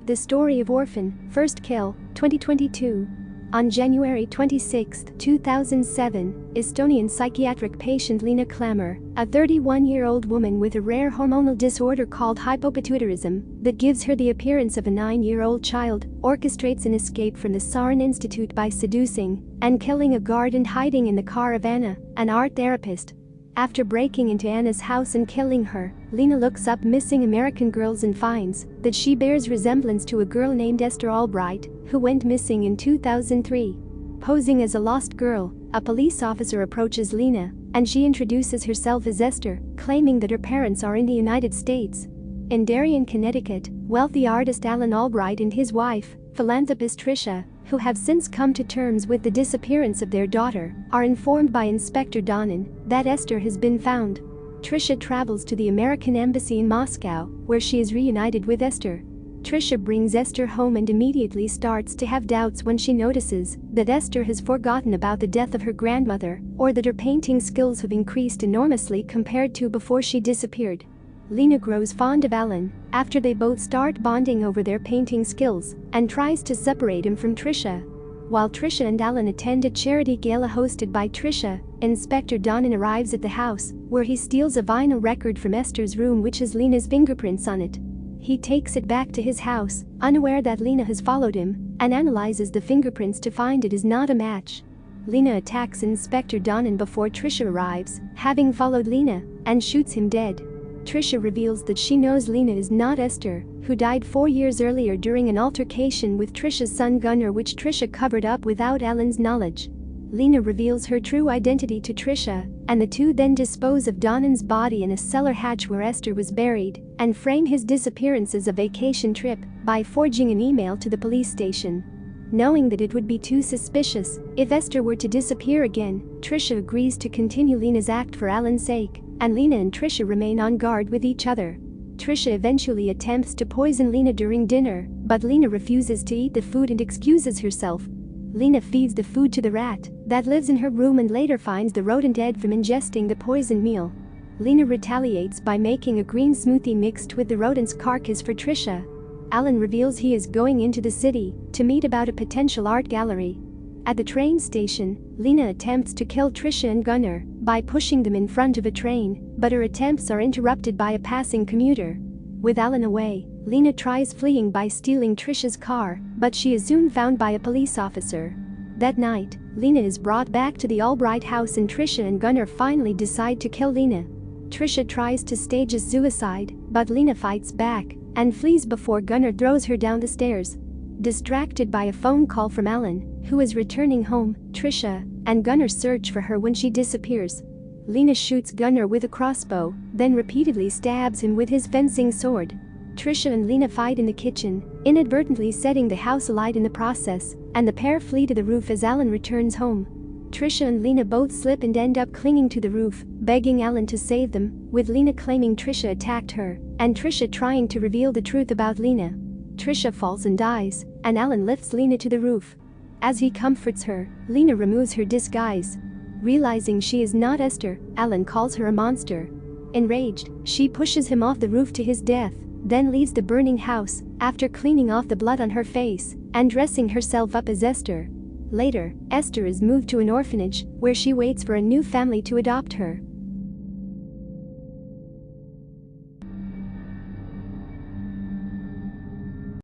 The Story of Orphan, First Kill, 2022. On January 26, 2007, Estonian psychiatric patient Lena Klammer, a 31-year-old woman with a rare hormonal disorder called hypopituitarism that gives her the appearance of a 9-year-old child, orchestrates an escape from the Sarin Institute by seducing and killing a guard and hiding in the car of Anna, an art therapist. After breaking into Anna's house and killing her, Lena looks up missing American girls and finds that she bears resemblance to a girl named Esther Albright, who went missing in 2003. Posing as a lost girl, a police officer approaches Lena, and she introduces herself as Esther, claiming that her parents are in the United States. In Darien, Connecticut, wealthy artist Alan Albright and his wife, philanthropist Tricia, who have since come to terms with the disappearance of their daughter, are informed by Inspector Donnan that Esther has been found. Tricia travels to the American Embassy in Moscow, where she is reunited with Esther. Tricia brings Esther home and immediately starts to have doubts when she notices that Esther has forgotten about the death of her grandmother, or that her painting skills have increased enormously compared to before she disappeared. Lena grows fond of Alan after they both start bonding over their painting skills and tries to separate him from Tricia. While Tricia and Alan attend a charity gala hosted by Tricia, Inspector Donnan arrives at the house, where he steals a vinyl record from Esther's room which has Lena's fingerprints on it. He takes it back to his house, unaware that Lena has followed him, and analyzes the fingerprints to find it is not a match. Lena attacks Inspector Donnan before Tricia arrives, having followed Lena, and shoots him dead. Tricia reveals that she knows Lena is not Esther, who died 4 years earlier during an altercation with Tricia's son Gunnar, which Tricia covered up without Alan's knowledge. Lena reveals her true identity to Tricia, and the two then dispose of Donnan's body in a cellar hatch where Esther was buried, and frame his disappearance as a vacation trip by forging an email to the police station. Knowing that it would be too suspicious if Esther were to disappear again, Tricia agrees to continue Lena's act for Alan's sake, and Lena and Tricia remain on guard with each other. Tricia eventually attempts to poison Lena during dinner, but Lena refuses to eat the food and excuses herself. Lena feeds the food to the rat that lives in her room and later finds the rodent dead from ingesting the poisoned meal. Lena retaliates by making a green smoothie mixed with the rodent's carcass for Tricia. Alan reveals he is going into the city to meet about a potential art gallery. At the train station, Lena attempts to kill Tricia and Gunnar by pushing them in front of a train, but her attempts are interrupted by a passing commuter. With Alan away, Lena tries fleeing by stealing Tricia's car, but she is soon found by a police officer. That night, Lena is brought back to the Albright house and Tricia and Gunnar finally decide to kill Lena. Tricia tries to stage a suicide, but Lena fights back and flees before Gunnar throws her down the stairs. Distracted by a phone call from Alan, who is returning home, Tricia and Gunnar search for her when she disappears. Lena shoots Gunnar with a crossbow, then repeatedly stabs him with his fencing sword. Tricia and Lena fight in the kitchen, inadvertently setting the house alight in the process, and the pair flee to the roof as Alan returns home. Tricia and Lena both slip and end up clinging to the roof, begging Alan to save them, with Lena claiming Tricia attacked her, and Tricia trying to reveal the truth about Lena. Tricia falls and dies, and Alan lifts Lena to the roof. As he comforts her, Lena removes her disguise. Realizing she is not Esther, Alan calls her a monster. Enraged, she pushes him off the roof to his death, then leaves the burning house after cleaning off the blood on her face and dressing herself up as Esther. Later, Esther is moved to an orphanage where she waits for a new family to adopt her.